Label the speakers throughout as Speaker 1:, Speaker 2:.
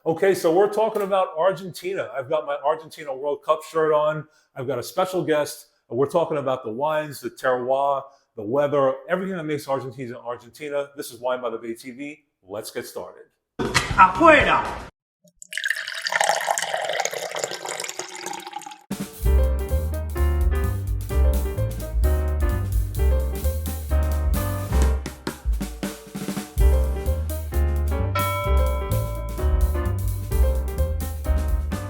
Speaker 1: Okay, so we're talking about Argentina. I've got my Argentina World Cup shirt on. I've got a special guest. We're talking about the wines, the terroir, the weather, everything that makes Argentina Argentina. This is Wine by the Bay TV. Let's get started.
Speaker 2: Afuera.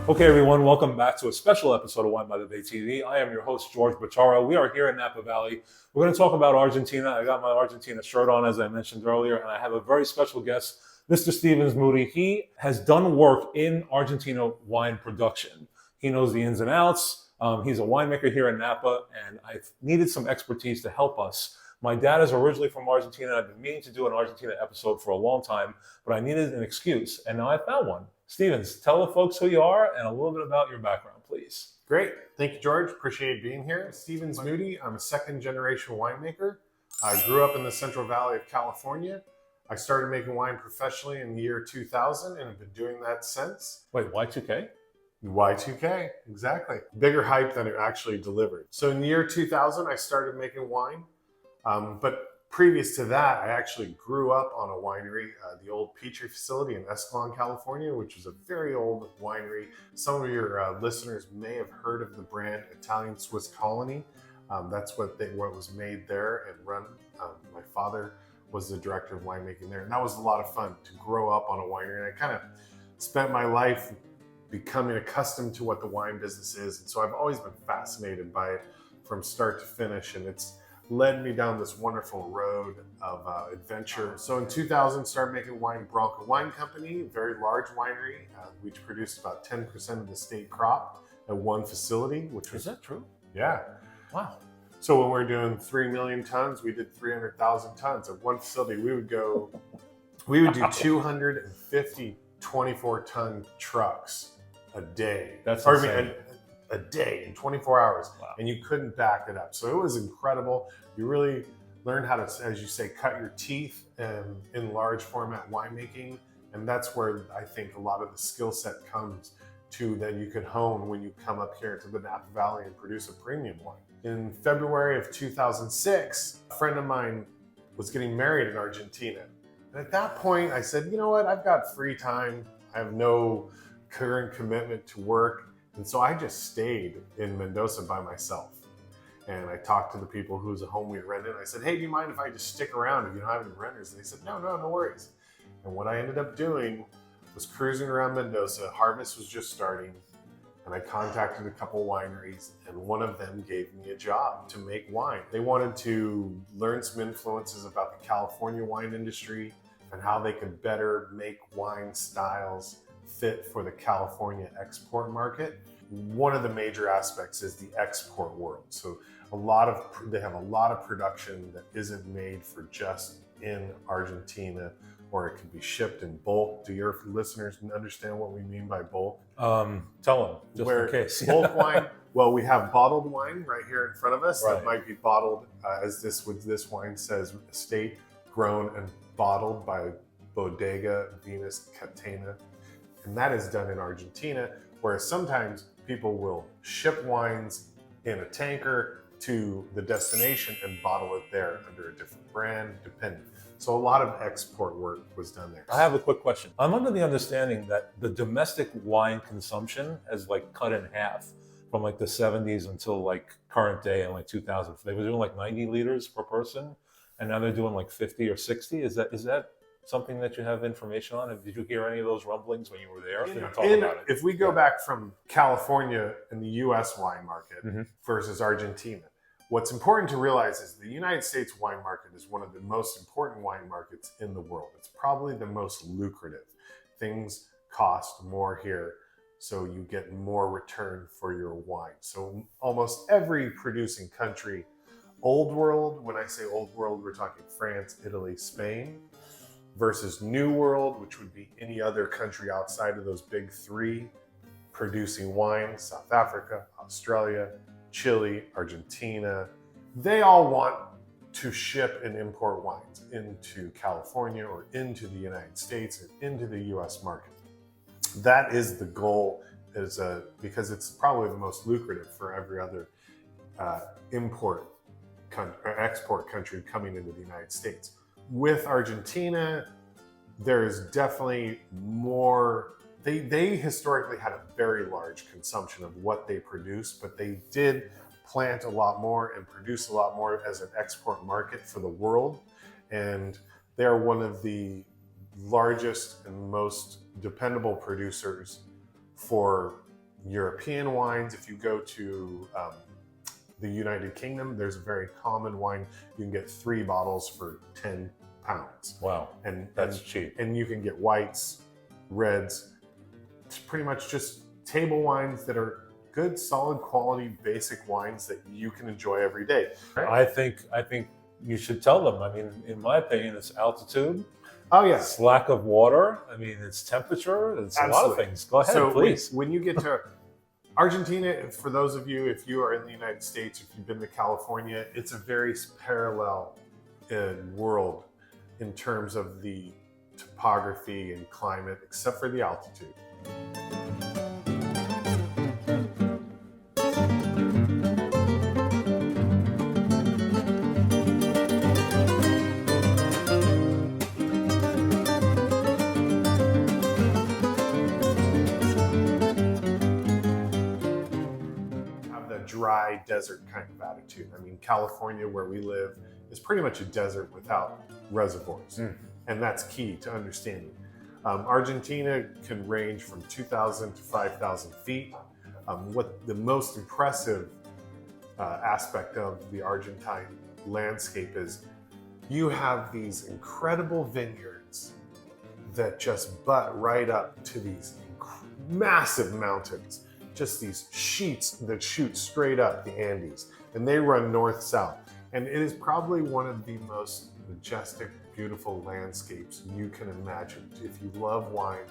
Speaker 1: Okay, everyone, welcome back to a special episode of Wine by the Bay TV. I am your host, George Bacharo. We are here in Napa Valley. We're going to talk about Argentina. I got my Argentina shirt on, as I mentioned earlier, and I have a very special guest, Mr. Moody. He has done work in Argentina wine production. He knows the ins and outs. He's a winemaker here in Napa, and I've needed some expertise to help us. My dad is originally from Argentina. I've been meaning to do an Argentina episode for a long time, but I needed an excuse, and now I found one. Stevens, tell the folks who you are and a little bit about your background, please.
Speaker 3: Great. Thank you, George. Appreciate being here. Moody. I'm a second-generation winemaker. I grew up in the Central Valley of California. I started making wine professionally in the year 2000 and have been doing that since.
Speaker 1: Wait, Y2K?
Speaker 3: Y2K, exactly. Bigger hype than it actually delivered. So in the year 2000, I started making wine. But previous to that, I actually grew up on a winery, the old Peachtree facility in Escalon, California, which was a very old winery. Some of your listeners may have heard of the brand Italian Swiss Colony. That's what was made there and run. My father was the director of winemaking there, and that was a lot of fun to grow up on a winery. And I kind of spent my life becoming accustomed to what the wine business is, and so I've always been fascinated by it from start to finish, and it's led me down this wonderful road of adventure. So in 2000, started making wine, Bronco Wine Company, a very large winery, which produced about 10% of the state crop at one facility, which was...
Speaker 1: Is that true?
Speaker 3: Yeah.
Speaker 1: Wow.
Speaker 3: So when we're doing 3 million tons, we did 300,000 tons. At one facility, we would do 250 24-ton trucks a day.
Speaker 1: That's insane.
Speaker 3: A day in 24 hours.
Speaker 1: Wow.
Speaker 3: And you couldn't back it up. So it was incredible. You really learn how to, as you say, cut your teeth in large format winemaking. And that's where I think a lot of the skill set comes to that you could hone when you come up here to the Napa Valley and produce a premium wine. In February of 2006, a friend of mine was getting married in Argentina. And at that point I said, you know what, I've got free time. I have no current commitment to work. And so I just stayed in Mendoza by myself. And I talked to the people whose home we rented. And I said, hey, do you mind if I just stick around if you don't have any renters? And they said, no worries. And what I ended up doing was cruising around Mendoza. Harvest was just starting. And I contacted a couple wineries, and one of them gave me a job to make wine. They wanted to learn some influences about the California wine industry and how they could better make wine styles fit for the California export market. One of the major aspects is the export world. So they have a lot of production that isn't made for just in Argentina, or it can be shipped in bulk. Do your listeners understand what we mean by bulk?
Speaker 1: Tell them, just in case.
Speaker 3: Bulk wine, well, we have bottled wine right here in front of us.
Speaker 1: Right.
Speaker 3: That might be bottled, as this wine says, estate grown and bottled by Bodega Venus Catena. And that is done in Argentina, whereas sometimes people will ship wines in a tanker to the destination and bottle it there under a different brand, depending. So a lot of export work was done there.
Speaker 1: I have a quick question. I'm under the understanding that the domestic wine consumption has cut in half from the 70s until current day in 2000. They were doing 90 liters per person, and now they're doing 50 or 60. Is that something that you have information on? Did you hear any of those rumblings when you were there?
Speaker 3: If we go back from California and the U.S. wine market versus Argentina, what's important to realize is the United States wine market is one of the most important wine markets in the world. It's probably the most lucrative. Things cost more here, so you get more return for your wine. So almost every producing country, old world, when I say old world, we're talking France, Italy, Spain, versus New World, which would be any other country outside of those big three producing wine, South Africa, Australia, Chile, Argentina. They all want to ship and import wines into California or into the United States or into the US market. that is the goal, because it's probably the most lucrative for every other export country coming into the United States. With Argentina, there is definitely more. They historically had a very large consumption of what they produce, but they did plant a lot more and produce a lot more as an export market for the world. And they're one of the largest and most dependable producers for European wines. If you go to the United Kingdom, there's a very common wine. You can get 3 bottles for £10.
Speaker 1: Wow,
Speaker 3: and
Speaker 1: that's cheap.
Speaker 3: And you can get whites, reds. It's pretty much just table wines that are good, solid quality, basic wines that you can enjoy every day.
Speaker 1: I think you should tell them. I mean, in my opinion, it's altitude.
Speaker 3: Oh yeah,
Speaker 1: It's lack of water. I mean, it's temperature. It's a lot of things. Go ahead,
Speaker 3: So
Speaker 1: please.
Speaker 3: when you get to Argentina, for those of you, if you are in the United States, if you've been to California, it's a very parallel world in terms of the topography and climate, except for the altitude. Dry desert kind of attitude. I mean, California, where we live, is pretty much a desert without reservoirs. And that's key to understanding. Argentina can range from 2,000 to 5,000 feet. What the most impressive aspect of the Argentine landscape is, you have these incredible vineyards that just butt right up to these massive mountains. Just these sheets that shoot straight up the Andes, and they run north-south. And it is probably one of the most majestic, beautiful landscapes you can imagine. If you love wine,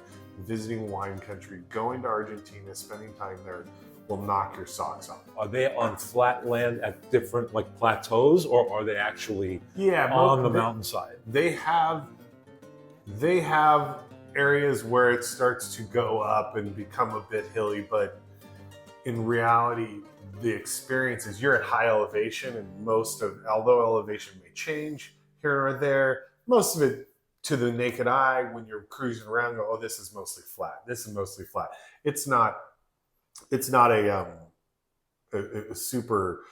Speaker 3: visiting wine country, going to Argentina, spending time there will knock your socks off.
Speaker 1: Are they on flat land at different plateaus, or are they actually on the mountainside?
Speaker 3: They have areas where it starts to go up and become a bit hilly, but in reality, the experience is you're at high elevation, and although elevation may change here or there, most of it to the naked eye, when you're cruising around, go, oh, this is mostly flat. This is mostly flat. It's not a super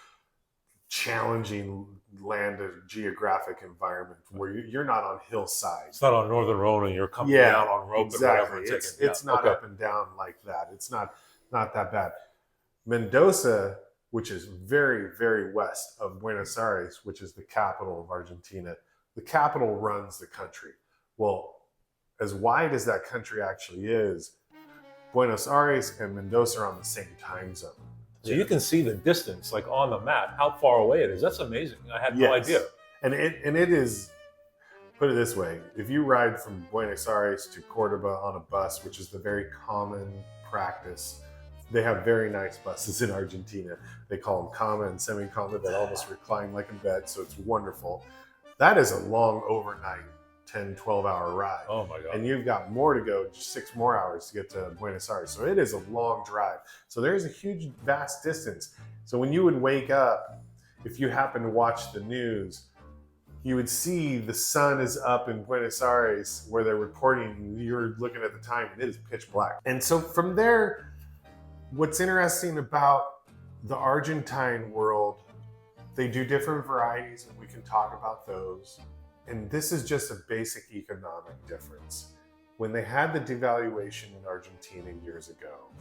Speaker 3: challenging land or geographic environment where you're not on hillsides.
Speaker 1: It's not on Northern Road and you're coming down on rope
Speaker 3: exactly.
Speaker 1: and whatever.
Speaker 3: It's not up and down like that. It's not that bad. Mendoza, which is very, very west of Buenos Aires, which is the capital of Argentina, the capital runs the country. Well, as wide as that country actually is, Buenos Aires and Mendoza are on the same time zone.
Speaker 1: So you can see the distance, on the map, how far away it is. That's amazing. I had no idea.
Speaker 3: And it is, put it this way, if you ride from Buenos Aires to Cordoba on a bus, which is the very common practice, they have very nice buses in Argentina. They call them Kama and Semi-Kama that almost recline like a bed, so it's wonderful. That is a long overnight 10, 12-hour ride.
Speaker 1: Oh my God.
Speaker 3: And you've got more to go, 6 more hours to get to Buenos Aires. So it is a long drive. So there's a huge, vast distance. So when you would wake up, if you happen to watch the news, you would see the sun is up in Buenos Aires where they're reporting, you're looking at the time, and it is pitch black. And so from there, what's interesting about the Argentine world, they do different varieties, and we can talk about those. And this is just a basic economic difference. When they had the devaluation in Argentina years ago,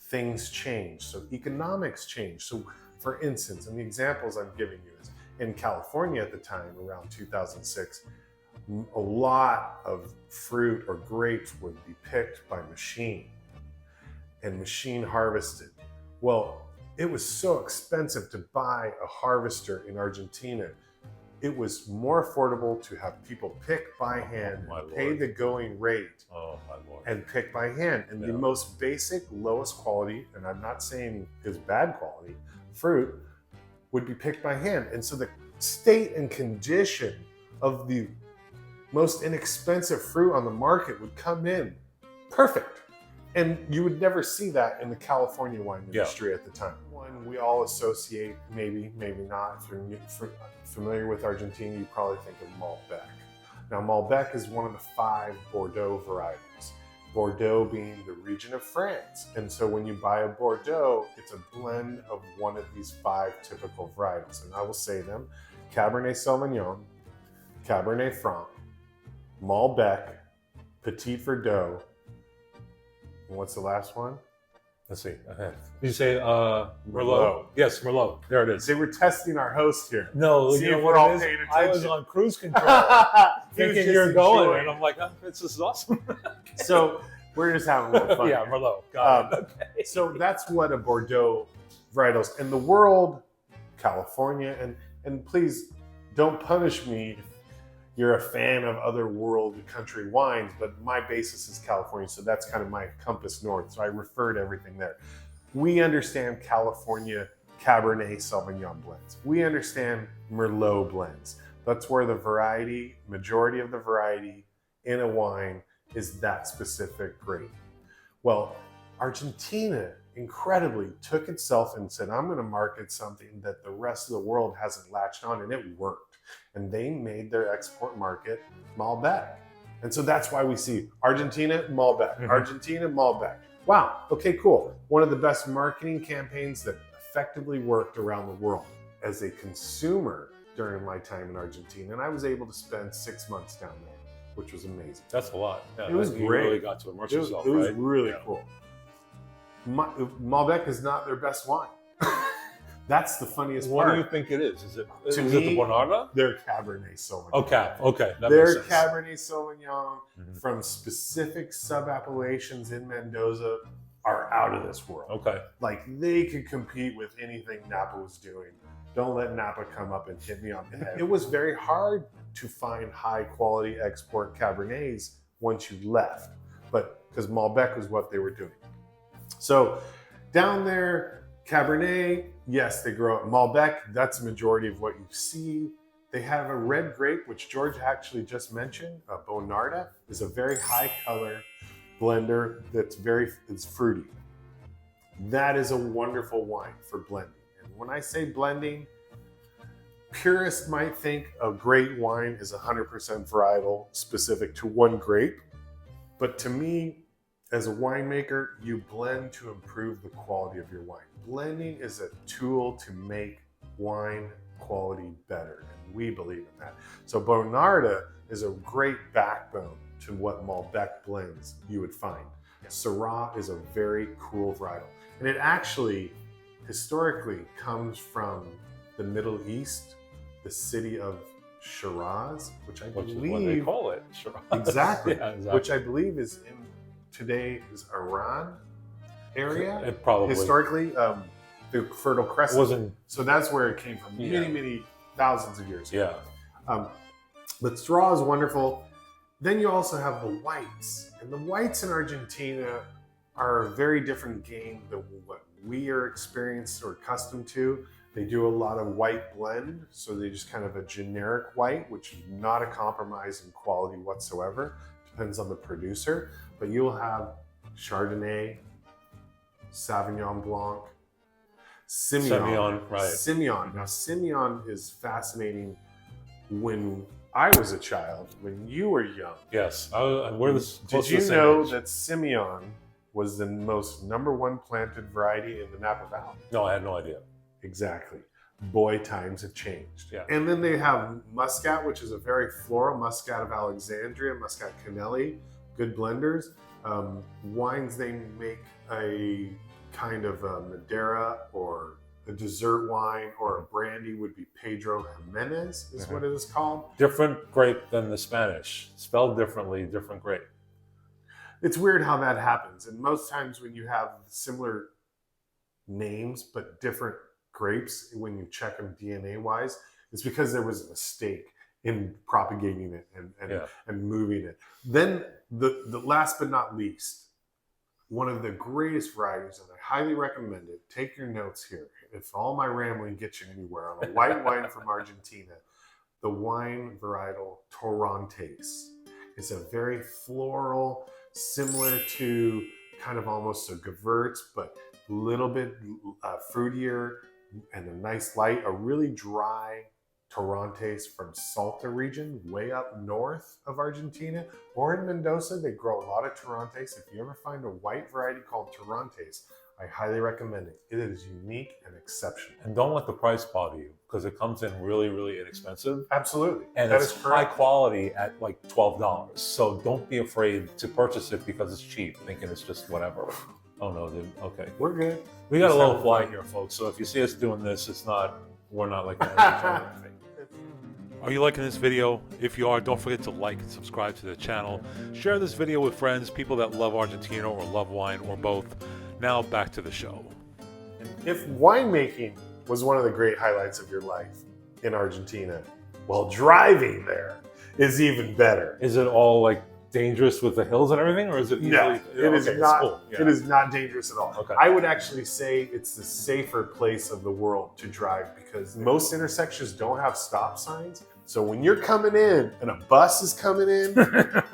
Speaker 3: things changed. So economics changed. So for instance, and the examples I'm giving you is in California at the time, around 2006, a lot of fruit or grapes would be picked by machine and machine harvested. Well, it was so expensive to buy a harvester in Argentina. It was more affordable to have people pick by hand, pay the going rate, and pick by hand. And the most basic, lowest quality, and I'm not saying is bad quality, fruit would be picked by hand. And so the state and condition of the most inexpensive fruit on the market would come in perfect. And you would never see that in the California wine industry at the time. One we all associate, maybe not. If you're familiar with Argentina, you probably think of Malbec. Now, Malbec is one of the 5 Bordeaux varietals. Bordeaux being the region of France. And so when you buy a Bordeaux, it's a blend of one of these 5 typical varietals. And I will say them: Cabernet Sauvignon, Cabernet Franc, Malbec, Petit Verdot, and what's the last one?
Speaker 1: Let's see. Did you say Merlot? Yes, Merlot. There it is.
Speaker 3: They were testing our host here.
Speaker 1: No,
Speaker 3: See
Speaker 1: you know
Speaker 3: if we're
Speaker 1: what
Speaker 3: all
Speaker 1: it is?
Speaker 3: paying
Speaker 1: I was
Speaker 3: attention.
Speaker 1: on cruise control, thinking you're going, and I'm like, oh, this is awesome.
Speaker 3: So we're just having a little fun.
Speaker 1: Yeah, Merlot. Got it. Okay.
Speaker 3: So that's what a Bordeaux varietal is. In the world, California, and please don't punish me if you're a fan of other world country wines, but my basis is California, so that's kind of my compass north. So I refer to everything there. We understand California Cabernet Sauvignon blends. We understand Merlot blends. That's where the majority of the variety in a wine is that specific grape. Well, Argentina incredibly took itself and said, I'm going to market something that the rest of the world hasn't latched on, and it worked. And they made their export market Malbec. And so that's why we see Argentina, Malbec, Argentina, Malbec. Wow, okay, cool. One of the best marketing campaigns that effectively worked around the world. As a consumer during my time in Argentina, and I was able to spend 6 months down there, which was amazing.
Speaker 1: That's a lot. Yeah,
Speaker 3: It was
Speaker 1: you
Speaker 3: great.
Speaker 1: really got to immerse yourself,
Speaker 3: It was
Speaker 1: right?
Speaker 3: really cool. Malbec is not their best wine. That's the funniest
Speaker 1: What
Speaker 3: part.
Speaker 1: do you think it is? Is it
Speaker 3: To
Speaker 1: it
Speaker 3: me,
Speaker 1: the Bonarda?
Speaker 3: They're Cabernet Sauvignon.
Speaker 1: Okay, that
Speaker 3: They're
Speaker 1: makes sense.
Speaker 3: Cabernet Sauvignon from specific sub-appellations in Mendoza are out of this world.
Speaker 1: Okay.
Speaker 3: Like, they could compete with anything Napa was doing. Don't let Napa come up and hit me on the head. It was very hard to find high-quality export Cabernets once you left, but because Malbec was what they were doing. So down there, Cabernet, yes, they grow up. Malbec, that's the majority of what you see. They have a red grape, which George actually just mentioned. Bonarda is a very high color blender it's fruity. That is a wonderful wine for blending. And when I say blending, purists might think a great wine is 100% varietal, specific to one grape. But to me, as a winemaker, you blend to improve the quality of your wine. Blending is a tool to make wine quality better, and we believe in that. So Bonarda is a great backbone to what Malbec blends you would find. Syrah is a very cool varietal, and it actually historically comes from the Middle East, the city of Shiraz, which I believe
Speaker 1: is what they call it. Shiraz.
Speaker 3: Exactly,
Speaker 1: Yeah, exactly.
Speaker 3: which I believe is in today is Iran area.
Speaker 1: It probably
Speaker 3: Historically, the Fertile Crescent.
Speaker 1: wasn't.
Speaker 3: So that's where it came from many thousands of years ago.
Speaker 1: Yeah.
Speaker 3: But Syrah is wonderful. Then you also have the whites. And the whites in Argentina are a very different game than what we are experienced or accustomed to. They do a lot of white blend, so they just kind of a generic white, which is not a compromise in quality whatsoever. Depends on the producer. But you'll have Chardonnay, Sauvignon Blanc,
Speaker 1: Semillon, right.
Speaker 3: Semillon. Now, Semillon is fascinating. When I was a child, when you were young,
Speaker 1: Yes. We're close
Speaker 3: did
Speaker 1: to
Speaker 3: you
Speaker 1: the same
Speaker 3: know
Speaker 1: age.
Speaker 3: that Semillon was the most #1 planted variety in the Napa Valley?
Speaker 1: No, I had no idea.
Speaker 3: Exactly. Boy, times have changed.
Speaker 1: Yeah.
Speaker 3: And then they have Muscat, which is a very floral, Muscat of Alexandria, Muscat Canelli, good blenders. Wines they make a kind of a Madeira or a dessert wine or a brandy would be Pedro Jimenez is what it is called.
Speaker 1: Different grape than the Spanish. Spelled differently, different grape.
Speaker 3: It's weird how that happens. And most times when you have similar names but different grapes, when you check them DNA wise, it's because there was a mistake in propagating it and moving it. Then the last but not least, one of the greatest varieties, and I highly recommend it. Take your notes here. If all my rambling gets you anywhere, on a white wine from Argentina, the wine varietal Torrontes is a very floral, similar to kind of almost a Gewürz, but a little bit fruitier and a nice light. A really dry Torrontes from Salta region, way up north of Argentina, or in Mendoza, they grow a lot of Torrontes. If you ever find a white variety called Torrontes, I highly recommend it. It is unique and exceptional.
Speaker 1: And don't let the price bother you, because it comes in really, really inexpensive.
Speaker 3: Absolutely.
Speaker 1: And
Speaker 3: that
Speaker 1: it's
Speaker 3: is
Speaker 1: high
Speaker 3: correct.
Speaker 1: quality at like $12. So don't be afraid to purchase it because it's cheap, thinking it's just whatever. Oh no, dude. Okay.
Speaker 3: We're good.
Speaker 1: We got a
Speaker 3: Just
Speaker 1: little
Speaker 3: have
Speaker 1: fly
Speaker 3: fun.
Speaker 1: here, folks. So if you see us doing this, we're not like an Are you liking this video? If you are, don't forget to like and subscribe to the channel. Share this video with friends, people that love Argentina or love wine or both. Now back to the show.
Speaker 3: If winemaking was one of the great highlights of your life in Argentina, well, driving there is even better.
Speaker 1: Is it all like dangerous with the hills and everything, or is it easily?
Speaker 3: No, it is
Speaker 1: it's
Speaker 3: not.
Speaker 1: cool. Yeah.
Speaker 3: It is not dangerous at all.
Speaker 1: Okay.
Speaker 3: I would actually say it's the safer place of the world to drive because most intersections don't have stop signs. So when you're coming in and a bus is coming in,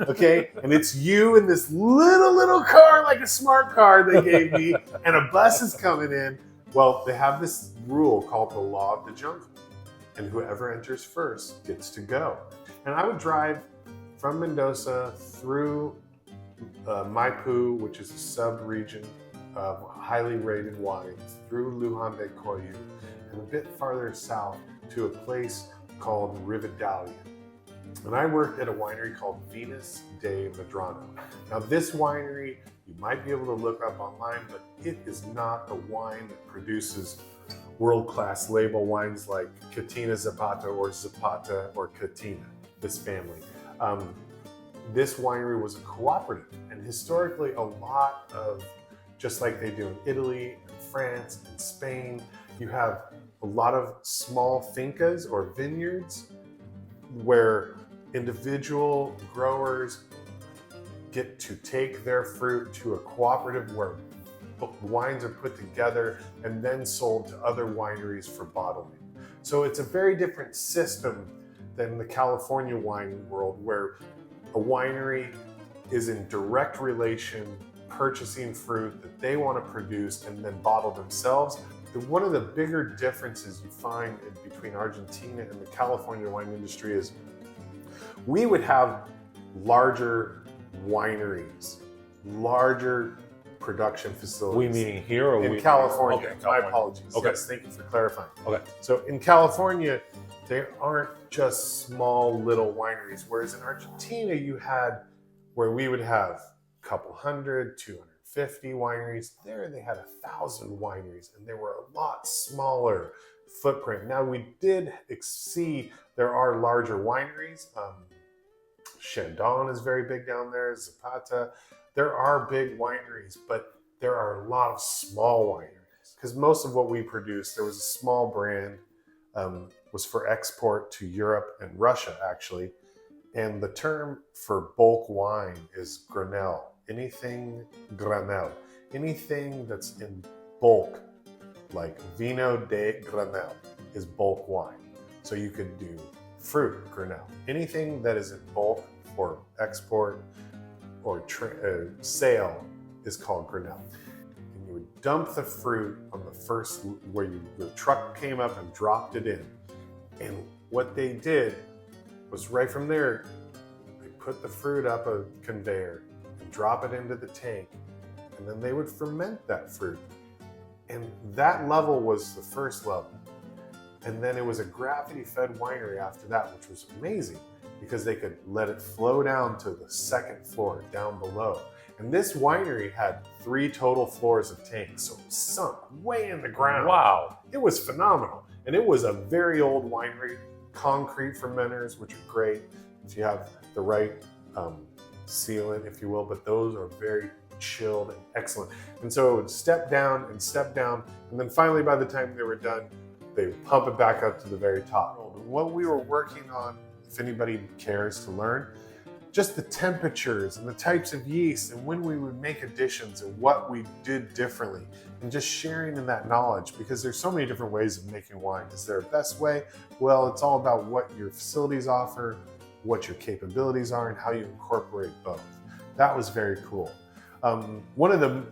Speaker 3: okay, and it's you in this little car, like a smart car they gave me, and a bus is coming in, well, they have this rule called the law of the jungle. And whoever enters first gets to go. And I would drive from Mendoza through Maipú, which is a sub-region of highly rated wines, through Luján de Cuyo, and a bit farther south to a place called Rivadavia. And I worked at a winery called Vinas de Medrano. Now this winery, you might be able to look up online, but it is not a wine that produces world-class label wines like Catina Zapata or Catina, this family. This winery was a cooperative, and historically a lot of, just like they do in Italy and France and Spain, you have a lot of small fincas or vineyards where individual growers get to take their fruit to a cooperative where wines are put together and then sold to other wineries for bottling. So it's a very different system than the California wine world, where a winery is in direct relation purchasing fruit that they want to produce and then bottle themselves. One of the bigger differences you find between Argentina and the California wine industry is we would have larger wineries, larger production facilities.
Speaker 1: We meaning here or
Speaker 3: in California?
Speaker 1: Okay,
Speaker 3: My
Speaker 1: California.
Speaker 3: apologies.
Speaker 1: Okay.
Speaker 3: Yes, thank you for clarifying.
Speaker 1: Okay.
Speaker 3: So in California, they aren't just small little wineries, whereas in Argentina you had where we would have a couple hundred, 250 wineries. There they had 1,000 wineries, and they were a lot smaller footprint. Now we did see there are larger wineries. Chandon is very big down there, Zapata. There are big wineries, but there are a lot of small wineries because most of what we produce, there was a small brand, was for export to Europe and Russia actually. And the term for bulk wine is granel. Anything granel. Anything that's in bulk, like vino de granel, is bulk wine. So you could do fruit granel. Anything that is in bulk for export or sale is called granel. And you would dump the fruit on the first, where the truck came up and dropped it in. And what they did was right from there, they put the fruit up a conveyor and drop it into the tank, and then they would ferment that fruit. And that level was the first level. And then it was a gravity-fed winery after that, which was amazing because they could let it flow down to the second floor down below. And this winery had 3 total floors of tanks, so it was sunk way in the ground.
Speaker 1: Wow.
Speaker 3: It was phenomenal. And it was a very old winery, concrete fermenters, which are great if you have the right sealant, if you will, but those are very chilled and excellent. And so it would step down, and then finally by the time they were done, they would pump it back up to the very top. What we were working on, if anybody cares to learn, just the temperatures and the types of yeast and when we would make additions and what we did differently, and just sharing in that knowledge, because there's so many different ways of making wine. Is there a best way? Well, it's all about what your facilities offer, what your capabilities are, and how you incorporate both. That was very cool. One of the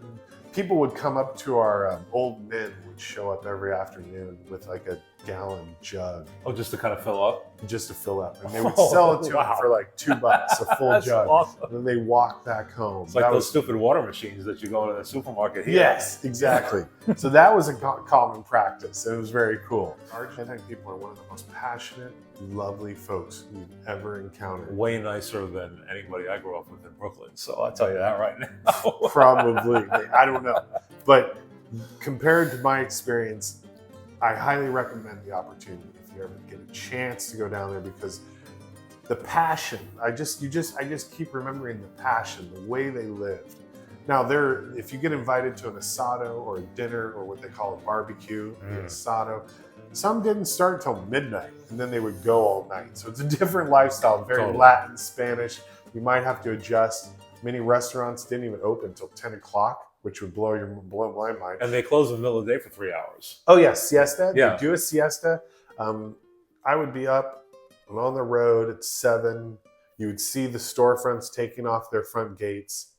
Speaker 3: people would come up to our old men would show up every afternoon with like a gallon jug.
Speaker 1: Oh, just to kind of fill up?
Speaker 3: Just to fill up. And they would sell it to them for like $2, a full
Speaker 1: That's
Speaker 3: jug.
Speaker 1: awesome.
Speaker 3: And then they walk back home.
Speaker 1: It's like those stupid water machines that you go into the supermarket here.
Speaker 3: Yes, exactly. So that was a common practice. It was very cool. Argentine people are one of the most passionate, lovely folks you've ever encountered.
Speaker 1: Way nicer than anybody I grew up with in Brooklyn. So I'll tell you that right now.
Speaker 3: Probably. I don't know. But compared to my experience, I highly recommend the opportunity if you ever get a chance to go down there, because the passion, I just keep remembering the passion, the way they lived. Now if you get invited to an asado or a dinner or what they call a barbecue, the asado, some didn't start till midnight and then they would go all night. So it's a different lifestyle, very
Speaker 1: Totally.
Speaker 3: Latin, Spanish. You might have to adjust. Many restaurants didn't even open until 10 o'clock, which would blow my mind.
Speaker 1: And they close in the middle of the day for 3 hours.
Speaker 3: Oh yeah, siesta.
Speaker 1: Yeah.
Speaker 3: They do a siesta. I would be up and on the road at 7. You would see the storefronts taking off their front gates.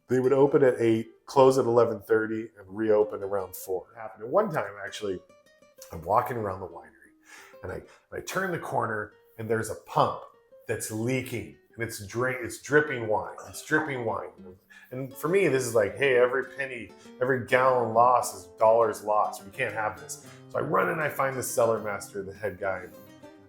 Speaker 3: They would open at 8, close at 11:30, and reopen around 4. It happened at one time actually. I'm walking around the winery, and I turn the corner, and there's a pump that's leaking, and it's dripping wine. It's dripping wine. And for me, this is like, hey, every penny, every gallon lost is dollars lost. We can't have this. So I run and I find the cellar master, the head guy.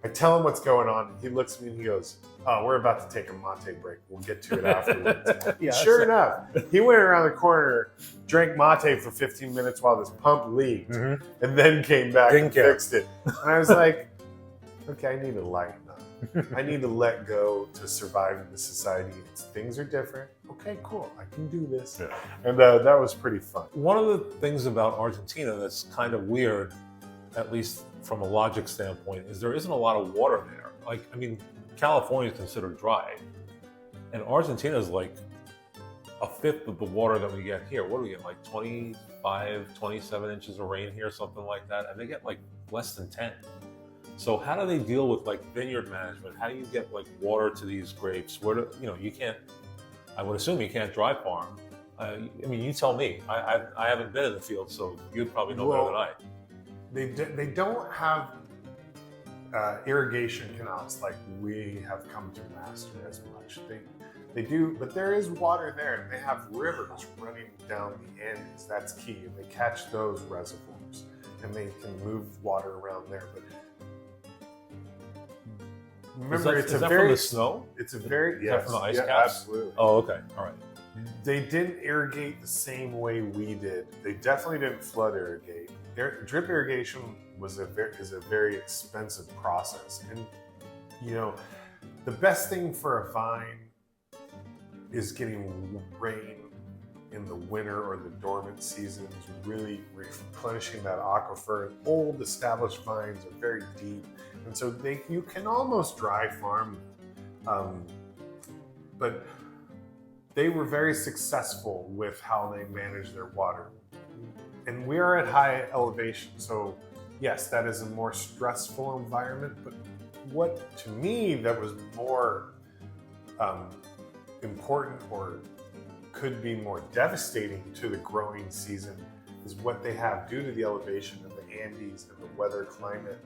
Speaker 3: I tell him what's going on. And he looks at me and he goes, oh, we're about to take a mate break. We'll get to it afterwards.
Speaker 1: Yeah,
Speaker 3: sure enough, he went around the corner, drank mate for 15 minutes while this pump leaked, and then came back and fixed it. And I was like, okay, I need to lighten up. I need to let go to survive in this society. Things are different. Okay, cool. I can do this.
Speaker 1: Yeah.
Speaker 3: And that was pretty fun.
Speaker 1: One of the things about Argentina that's kind of weird, at least from a logic standpoint, is there isn't a lot of water there. Like, I mean, California is considered dry, and Argentina is like a fifth of the water that we get here. What do we get, like 25, 27 inches of rain here, something like that, and they get like less than 10. So how do they deal with like vineyard management? How do you get like water to these grapes? Where do, you can't, I would assume you can't dry farm. I mean, you tell me. I haven't been in the field, so you'd probably know better than I.
Speaker 3: They don't have irrigation canals like we have come to master as much. They do, but there is water there, and they have rivers running down the Andes. That's key. And they catch those reservoirs, and they can move water around there. But remember,
Speaker 1: is that from the snow?
Speaker 3: It's a very
Speaker 1: Is that from the ice caps?
Speaker 3: Absolutely.
Speaker 1: Oh, okay, all right.
Speaker 3: They didn't irrigate the same way we did. They definitely didn't flood irrigate. Drip irrigation is a very expensive process, and the best thing for a vine is getting rain in the winter or the dormant seasons, really replenishing that aquifer. Old established vines are very deep, and so you can almost dry farm, but they were very successful with how they manage their water. And we are at high elevation, so yes, that is a more stressful environment, but what to me that was more important or could be more devastating to the growing season is what they have due to the elevation of the Andes and the weather climate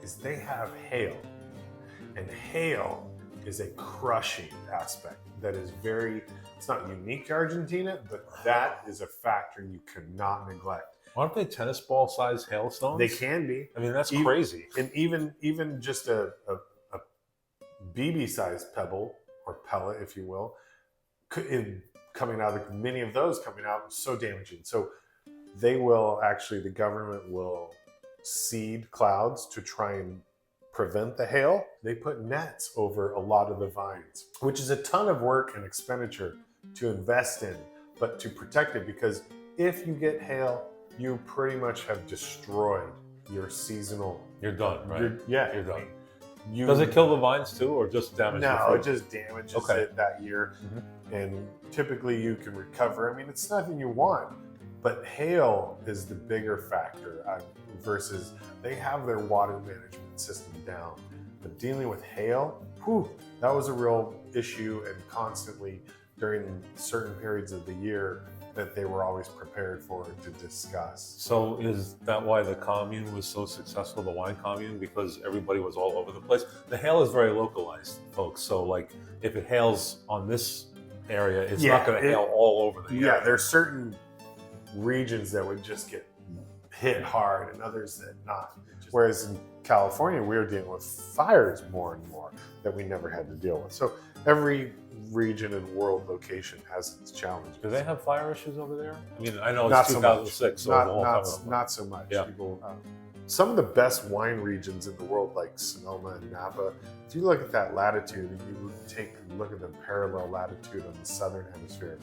Speaker 3: is they have hail. And hail is a crushing aspect that is it's not unique to Argentina, but that is a factor you cannot neglect.
Speaker 1: Aren't they tennis ball sized hailstones?
Speaker 3: They can be.
Speaker 1: I mean, that's crazy.
Speaker 3: And even just a BB sized pebble or pellet, if you will, coming out, many of those coming out, so damaging. So the government will seed clouds to try and prevent the hail. They put nets over a lot of the vines, which is a ton of work and expenditure to invest in, but to protect it, because if you get hail, you pretty much have destroyed your seasonal.
Speaker 1: You're done, right?
Speaker 3: You're
Speaker 1: done. Does it kill the vines too, or just damage the fruit?
Speaker 3: No, it just damages it that year. And typically you can recover. I mean, it's nothing you want, but hail is the bigger factor versus they have their water management system down. But dealing with hail, that was a real issue, and constantly during certain periods of the year that they were always prepared for to discuss.
Speaker 1: So is that why the commune was so successful, the wine commune? Because everybody was all over the place? The hail is very localized, folks. So like if it hails on this area, it's not going to hail all over the area.
Speaker 3: Yeah, there's certain regions that would just get hit hard and others that not. Whereas in California, we were dealing with fires more and more that we never had to deal with. So every region and world location has its challenges.
Speaker 1: Do they have fire issues over there? I mean, I know
Speaker 3: Not
Speaker 1: it's
Speaker 3: so
Speaker 1: 2006, so
Speaker 3: not so much.
Speaker 1: Yeah.
Speaker 3: People, some of the best wine regions in the world, like Sonoma and Napa, if you look at that latitude and you take a look at the parallel latitude on the southern hemisphere,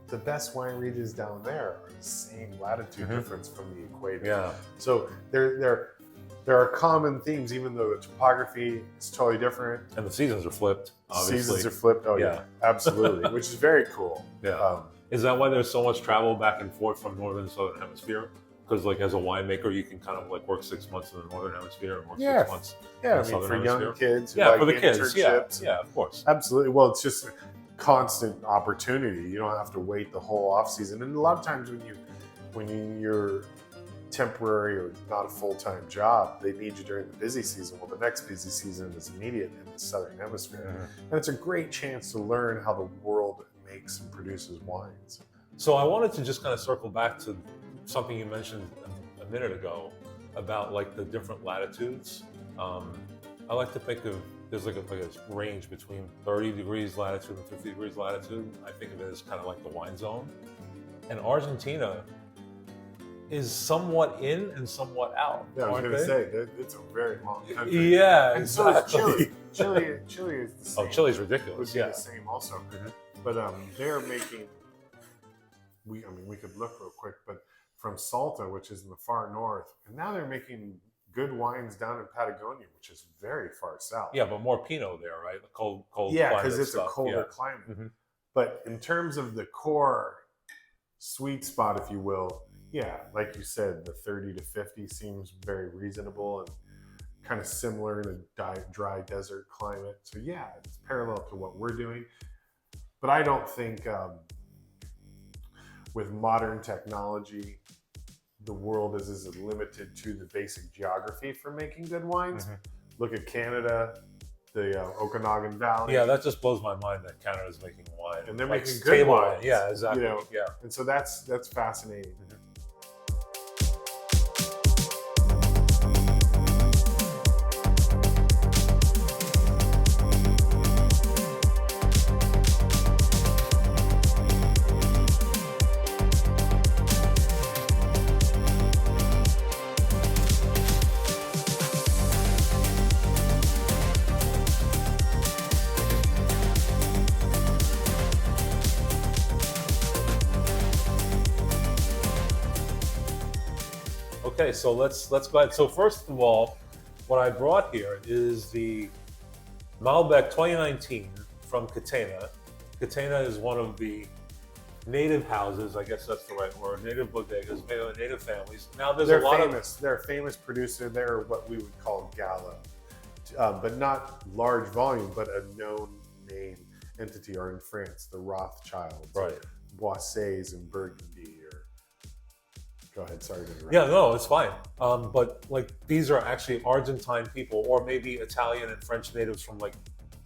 Speaker 3: the best wine regions down there are the same latitude difference from the equator.
Speaker 1: Yeah.
Speaker 3: So there are common themes, even though the topography is totally different.
Speaker 1: And the seasons are flipped, obviously.
Speaker 3: Seasons are flipped. Oh yeah, absolutely, which is very cool.
Speaker 1: Yeah. Is that why there's so much travel back and forth from northern and southern hemisphere? Because like as a winemaker, you can kind of like work 6 months in the northern hemisphere and work 6 months in the southern
Speaker 3: for
Speaker 1: hemisphere.
Speaker 3: young kids.
Speaker 1: Yeah,
Speaker 3: like
Speaker 1: for the kids. Yeah,
Speaker 3: internships.
Speaker 1: yeah, of course.
Speaker 3: Absolutely. Well, it's just a constant opportunity. You don't have to wait the whole off season. And a lot of times when you're temporary or not a full-time job, they need you during the busy season. Well, the next busy season is immediate in the southern hemisphere. And it's a great chance to learn how the world makes and produces wines.
Speaker 1: So I wanted to just kind of circle back to something you mentioned a minute ago about like the different latitudes. I like to think of there's like a range between 30 degrees latitude and 50 degrees latitude. I think of it as kind of like the wine zone. And Argentina is somewhat in and somewhat out.
Speaker 3: Yeah, I was going to say, it's a very long country.
Speaker 1: Yeah,
Speaker 3: and
Speaker 1: exactly.
Speaker 3: So is Chile. Chile is the same.
Speaker 1: Oh, Chile's ridiculous.
Speaker 3: Would be the same also. But they're making, we could look real quick, but from Salta, which is in the far north, and now they're making good wines down in Patagonia, which is very far south.
Speaker 1: Yeah, but more Pinot there, right? The cold
Speaker 3: yeah,
Speaker 1: climate
Speaker 3: because it's
Speaker 1: stuff.
Speaker 3: a colder climate. But in terms of the core sweet spot, if you will, yeah, like you said, the 30 to 50 seems very reasonable and kind of similar in a dry desert climate. So yeah, it's parallel to what we're doing. But I don't think with modern technology, the world is as limited to the basic geography for making good wines. Look at Canada, the Okanagan Valley.
Speaker 1: Yeah, that just blows my mind that Canada's making wine.
Speaker 3: And they're
Speaker 1: like
Speaker 3: making good wine.
Speaker 1: Yeah, exactly.
Speaker 3: You know,
Speaker 1: yeah.
Speaker 3: And so that's fascinating.
Speaker 1: Okay, so let's go ahead. So first of all, what I brought here is the Malbec 2019 from Catena. Catena is one of the native houses, I guess that's the right word, native bodegas made of native families. Now there's
Speaker 3: They're
Speaker 1: a lot
Speaker 3: famous. They're a famous producer. They're what we would call Gallo, but not large volume, but a known name entity are in France, the Rothschilds,
Speaker 1: right?
Speaker 3: Boisses and Burgundy. Go ahead, sorry to interrupt.
Speaker 1: Yeah, no, it's fine. But like these are actually Argentine people, or maybe Italian and French natives from like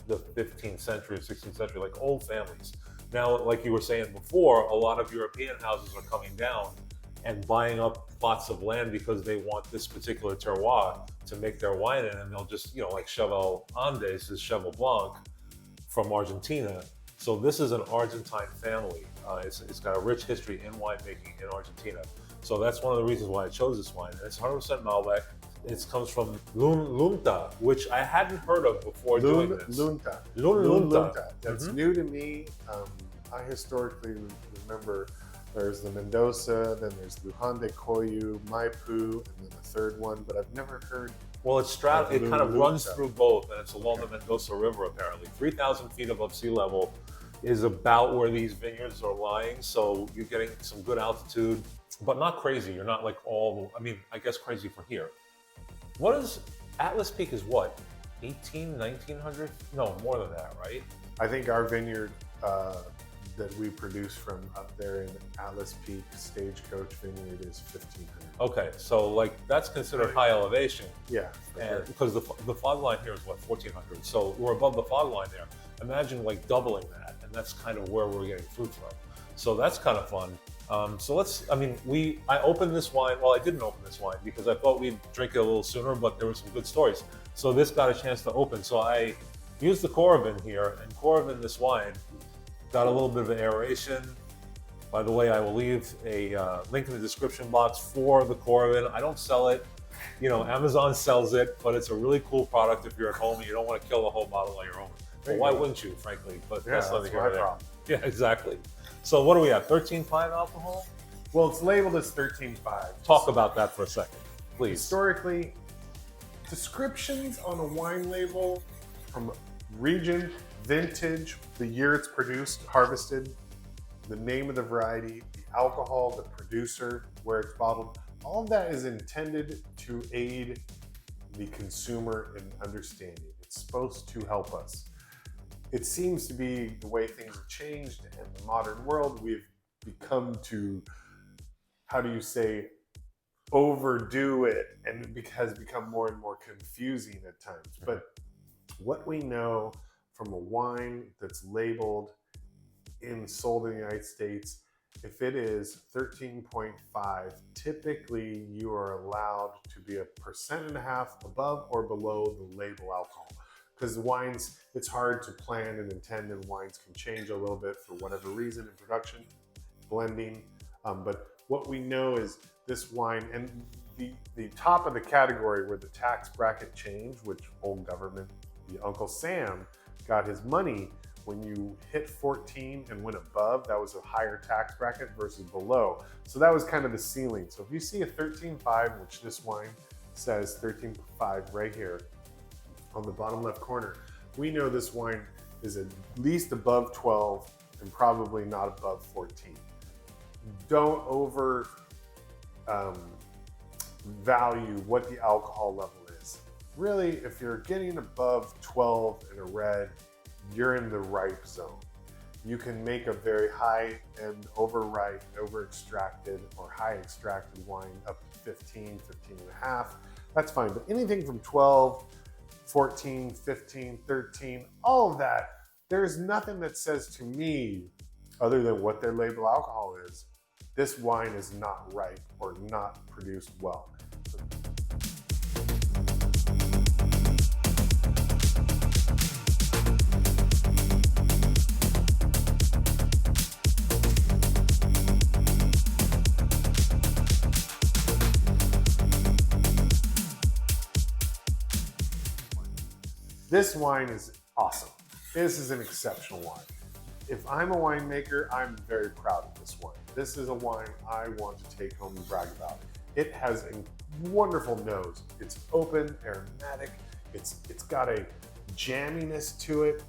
Speaker 1: the 15th century or 16th century, like old families. Now, like you were saying before, a lot of European houses are coming down and buying up plots of land because they want this particular terroir to make their wine in, and they'll just, you know, like Cheval Andes is Cheval Blanc from Argentina. So this is an Argentine family. It's got a rich history in winemaking in Argentina. So that's one of the reasons why I chose this wine. It's 100% Malbec. It comes from Lunta, which I hadn't heard of before doing this.
Speaker 3: Lunta. That's new to me. I historically remember there's the Mendoza, then there's Luján de Cuyo, Maipú, and then the third one, but I've never heard.
Speaker 1: Well, it kind of runs through both, and it's along the Mendoza River apparently. 3,000 feet above sea level is about where these vineyards are lying, so you're getting some good altitude, but not crazy. You're not like I guess crazy for here. What is, Atlas Peak is what, 1900? No, more than that, right?
Speaker 3: I think our vineyard that we produce from up there in Atlas Peak Stagecoach Vineyard is 1,500.
Speaker 1: Okay, so like that's considered high elevation.
Speaker 3: Yeah, for
Speaker 1: And
Speaker 3: sure.
Speaker 1: because the fog line here is what, 1,400. So we're above the fog line there. Imagine like doubling that, and that's kind of where we're getting fruit from. So that's kind of fun. So I opened this wine. Well, I didn't open this wine because I thought we'd drink it a little sooner, but there were some good stories. So this got a chance to open. So I used the Coravin here, and Coravin, this wine, got a little bit of an aeration. By the way, I will leave a link in the description box for the Coravin. I don't sell it. You know, Amazon sells it, but it's a really cool product if you're at home and you don't want to kill the whole bottle on your own. Well, why wouldn't you, frankly? But
Speaker 3: Yeah,
Speaker 1: that's
Speaker 3: that's
Speaker 1: neither
Speaker 3: my
Speaker 1: here nor there.
Speaker 3: problem.
Speaker 1: Yeah, exactly. So what do we have? 13.5 alcohol?
Speaker 3: Well, it's labeled as 13.5.
Speaker 1: Talk about that for a second, please.
Speaker 3: Historically, descriptions on a wine label from region, vintage, the year it's produced, harvested, the name of the variety, the alcohol, the producer, where it's bottled, all of that is intended to aid the consumer in understanding. It's supposed to help us. It seems to be the way things have changed in the modern world. We've become to, how do you say, overdo it, and it has become more and more confusing at times. But what we know from a wine that's labeled and sold in the United States, if it is 13.5, typically you are allowed to be 1.5% above or below the label alcohol. Because wines, it's hard to plan and intend, and wines can change a little bit for whatever reason in production, blending. But what we know is this wine, and the top of the category where the tax bracket changed, which old government, the Uncle Sam got his money when you hit 14 and went above, that was a higher tax bracket versus below. So that was kind of the ceiling. So if you see a 13.5, which this wine says 13.5 right here on the bottom left corner, we know this wine is at least above 12 and probably not above 14. Don't over value what the alcohol level is. Really, if you're getting above 12 in a red, you're in the ripe zone. You can make a very high-end, overripe, over-extracted, or high-extracted wine up to 15, 15 and a half. That's fine, but anything from 12, 14, 15, 13, all of that, there's nothing that says to me, other than what their label alcohol is, this wine is not ripe or not produced well. This wine is awesome. This is an exceptional wine. If I'm a winemaker, I'm very proud of this wine. This is a wine I want to take home and brag about. It has a wonderful nose. It's open, aromatic. It's got a jamminess to it,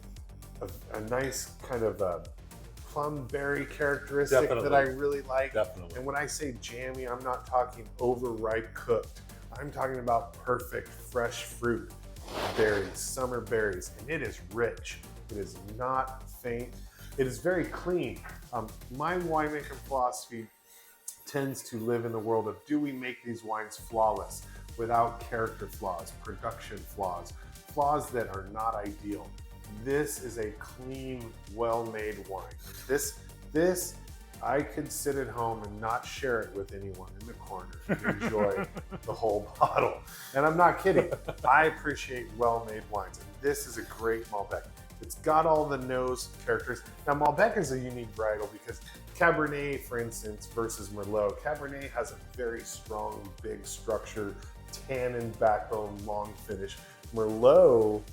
Speaker 3: a nice kind of a plum berry characteristic
Speaker 1: Definitely.
Speaker 3: that I really like.
Speaker 1: Definitely.
Speaker 3: And when I say jammy, I'm not talking overripe cooked. I'm talking about perfect fresh fruit, berries, summer berries, and it is rich. It is not faint. It is very clean. My winemaking philosophy tends to live in the world of, do we make these wines flawless without character flaws, production flaws, flaws that are not ideal? This is a clean, well-made wine. This I could sit at home and not share it with anyone in the corner and enjoy the whole bottle. And I'm not kidding. I appreciate well-made wines. And this is a great Malbec. It's got all the nose characters. Now, Malbec is a unique varietal because Cabernet, for instance, versus Merlot. Cabernet has a very strong, big structure, tannin backbone, long finish. Merlot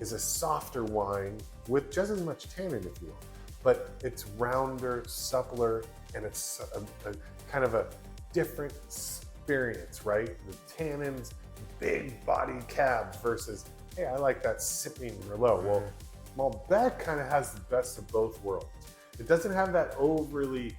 Speaker 3: is a softer wine with just as much tannin, if you will. But it's rounder, suppler, and it's a kind of a different experience, right? The tannins, big bodied cabs versus, hey, I like that sipping Merlot. Well, Malbec kind of has the best of both worlds. It doesn't have that overly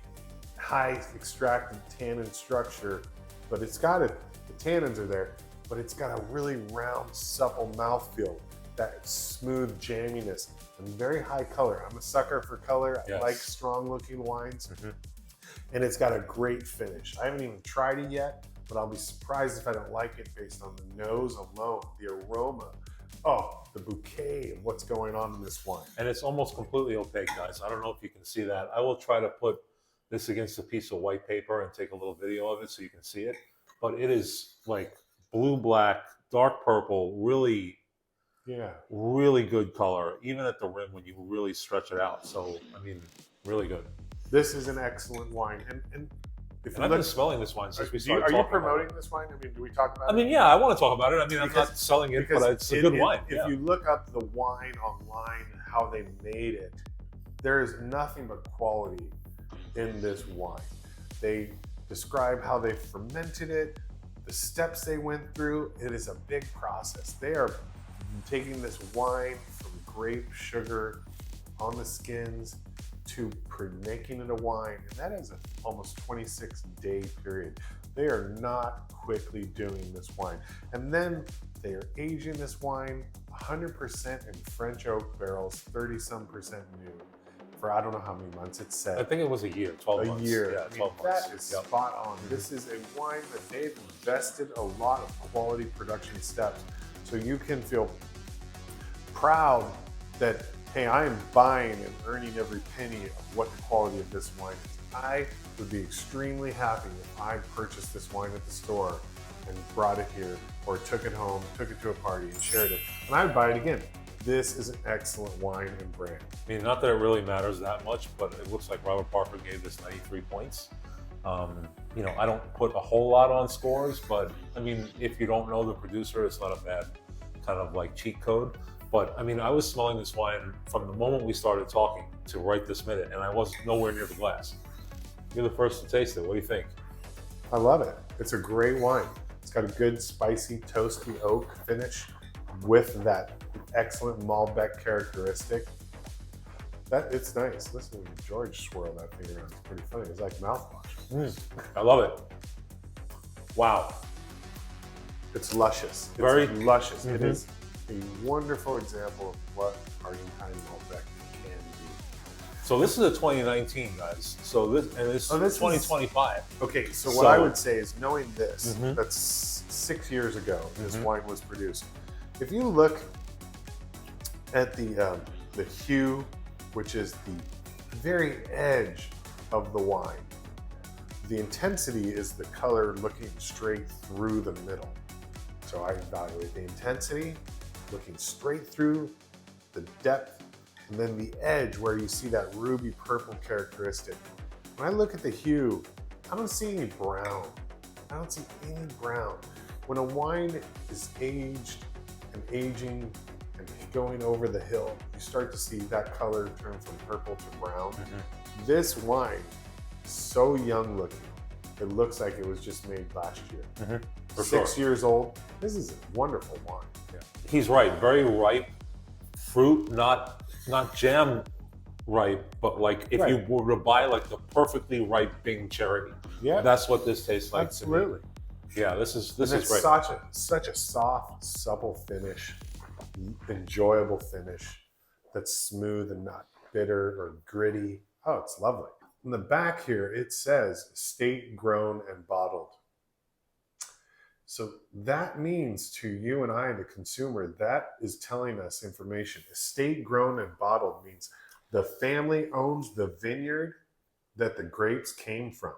Speaker 3: high extracted tannin structure, but it's got it. The tannins are there, but it's got a really round, supple mouthfeel, that smooth jamminess. and very high color. I'm a sucker for color. I
Speaker 1: Yes.
Speaker 3: like strong looking wines.
Speaker 1: Mm-hmm.
Speaker 3: And it's got a great finish. I haven't even tried it yet, but I'll be surprised if I don't like it based on the nose alone, the aroma. Oh, the bouquet of what's going on in this wine.
Speaker 1: And it's almost completely opaque, guys. I don't know if you can see that. I will try to put this against a piece of white paper and take a little video of it so you can see it. But it is like blue-black, dark purple, really, really good color, even at the rim when you really stretch it out. So, I mean, really good.
Speaker 3: This is an excellent wine. And if
Speaker 1: I've been smelling this wine since we started
Speaker 3: talking. Are you
Speaker 1: talking
Speaker 3: promoting this wine? I mean, do we talk about it?
Speaker 1: I mean, yeah, I want to talk about it. I mean, I'm not selling it, but it's a good wine.
Speaker 3: If you look up the wine online, how they made it, there is nothing but quality in this wine. They describe how they fermented it, the steps they went through. It is a big process. They are taking this wine from grape sugar on the skins to making it a wine, and that is an almost 26-day period. They are not quickly doing this wine. And then they are aging this wine 100% in French oak barrels, 30-some% new, for I don't know how many months it said.
Speaker 1: I think it was a year, 12 months.
Speaker 3: A year.
Speaker 1: Yeah, 12 months.
Speaker 3: That is spot on. This is a wine that they've invested a lot of quality production steps. So you can feel proud that, hey, I am buying and earning every penny of what the quality of this wine is. I would be extremely happy if I purchased this wine at the store and brought it here, or took it home, took it to a party and shared it, and I would buy it again. This is an excellent wine and brand.
Speaker 1: I mean, not that it really matters that much, but it looks like Robert Parker gave this 93 points. You know, I don't put a whole lot on scores, but I mean, if you don't know the producer, it's not a bad kind of like cheat code. But I mean, I was smelling this wine from the moment we started talking to right this minute, and I was nowhere near the glass. You're the first to taste it. What do you think?
Speaker 3: I love it. It's a great wine. It's got a good, spicy, toasty oak finish with that excellent Malbec characteristic. It's nice. Listen to George swirl that thing around. It's pretty funny. It's like mouthwash.
Speaker 1: I love it. Wow.
Speaker 3: It's luscious. It's
Speaker 1: Very
Speaker 3: luscious. It is a wonderful example of what Argentine Malbec can be.
Speaker 1: So this is a 2019, guys. So this is 2025.
Speaker 3: Okay, so what I would say is, knowing this, that's 6 years ago this wine was produced. If you look at the hue, which is the very edge of the wine, the intensity is the color looking straight through the middle. So I evaluate the intensity, looking straight through, the depth, and then the edge where you see that ruby purple characteristic. When I look at the hue, I don't see any brown. I don't see any brown. When a wine is aged and aging and going over the hill, you start to see that color turn from purple to brown. This wine, so young looking, it looks like it was just made last year.
Speaker 1: For
Speaker 3: 6 years old. This is a wonderful wine.
Speaker 1: Yeah. He's right. Very ripe fruit, not jam ripe, but like if you were to buy like the perfectly ripe Bing cherry, that's what this tastes like.
Speaker 3: Absolutely.
Speaker 1: To me. Yeah, this is great.
Speaker 3: Such a soft, supple finish, enjoyable finish that's smooth and not bitter or gritty. Oh, it's lovely. In the back here, it says estate grown and bottled. So that means to you and I, the consumer, that is telling us information. Estate grown and bottled means the family owns the vineyard that the grapes came from.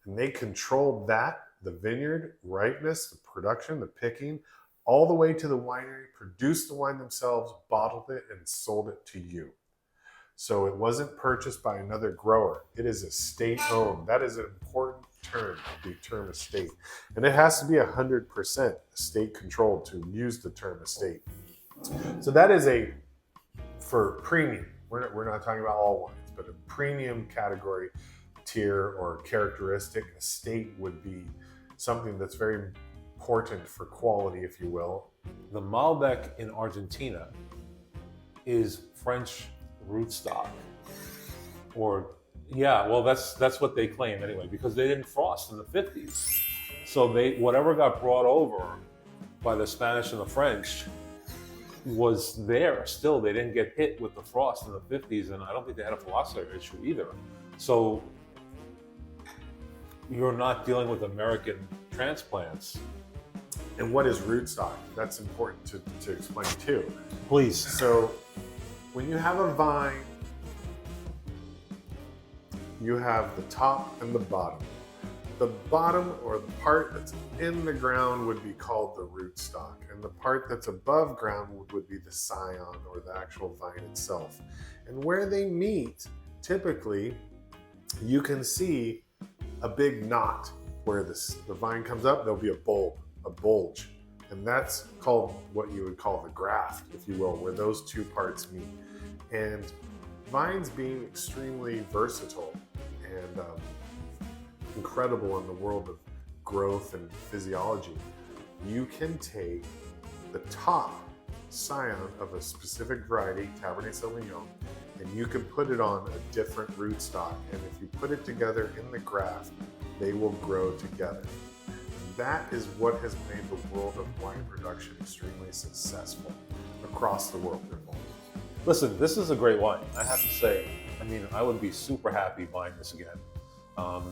Speaker 3: And they controlled that, the vineyard, ripeness, the production, the picking, all the way to the winery, produced the wine themselves, bottled it, and sold it to you. So it wasn't purchased by another grower. It is estate owned. That is an important term, the term estate. And it has to be 100% estate controlled to use the term estate. So that is for premium. We're not talking about all wines, but a premium category tier or characteristic. Estate would be something that's very important for quality, if you will.
Speaker 1: The Malbec in Argentina is French rootstock, or that's what they claim anyway, because they didn't frost in the 50s. So whatever got brought over by the Spanish and the French was there still. They didn't get hit with the frost in the 50s, and I don't think they had a phylloxera issue either. So you're not dealing with American transplants.
Speaker 3: And what is rootstock? That's important to explain too.
Speaker 1: Please.
Speaker 3: So when you have a vine, you have the top and the bottom. The bottom, or the part that's in the ground, would be called the rootstock, and the part that's above ground would be the scion, or the actual vine itself. And where they meet, typically, you can see a big knot where the vine comes up. There'll be a bulge, and that's called what you would call the graft, if you will, where those two parts meet. And vines being extremely versatile and incredible in the world of growth and physiology, you can take the top scion of a specific variety, Cabernet Sauvignon, and you can put it on a different rootstock. And if you put it together in the graft, they will grow together. That is what has made the world of wine production extremely successful across the world.
Speaker 1: Listen, this is a great wine. I have to say, I mean, I would be super happy buying this again.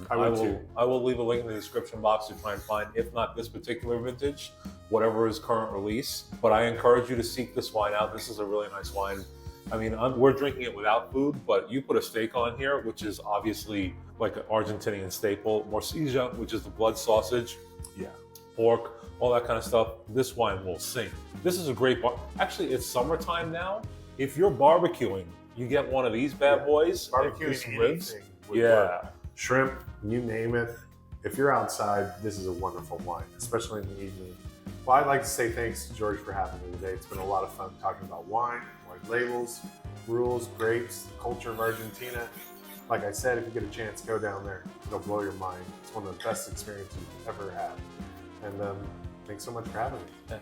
Speaker 3: I would too.
Speaker 1: I will leave a link in the description box to try and find, if not this particular vintage, whatever is current release. But I encourage you to seek this wine out. This is a really nice wine. I mean, we're drinking it without food, but you put a steak on here, which is obviously like an Argentinian staple. Morcilla, which is the blood sausage.
Speaker 3: Yeah.
Speaker 1: Pork, all that kind of stuff. This wine will sing. This is a great Actually, it's summertime now. If you're barbecuing, you get one of these bad boys.
Speaker 3: Barbecuing
Speaker 1: ribs.
Speaker 3: anything would
Speaker 1: Yeah.
Speaker 3: work. Shrimp, you name it. If you're outside, this is a wonderful wine, especially in the evening. Well, I'd like to say thanks to George for having me today. It's been a lot of fun talking about wine, wine labels, rules, grapes, the culture of Argentina. Like I said, if you get a chance, go down there. It'll blow your mind. It's one of the best experiences you've ever had. And thanks so much for having me.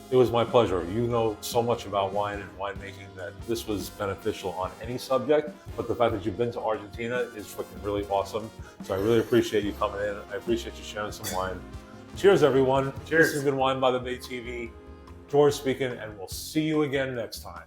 Speaker 1: It was my pleasure. You know so much about wine and winemaking that this was beneficial on any subject, but the fact that you've been to Argentina is freaking really awesome. So I really appreciate you coming in. I appreciate you sharing some wine. Cheers, everyone.
Speaker 3: Cheers.
Speaker 1: This has been Wine by the Bay TV. George speaking, and we'll see you again next time.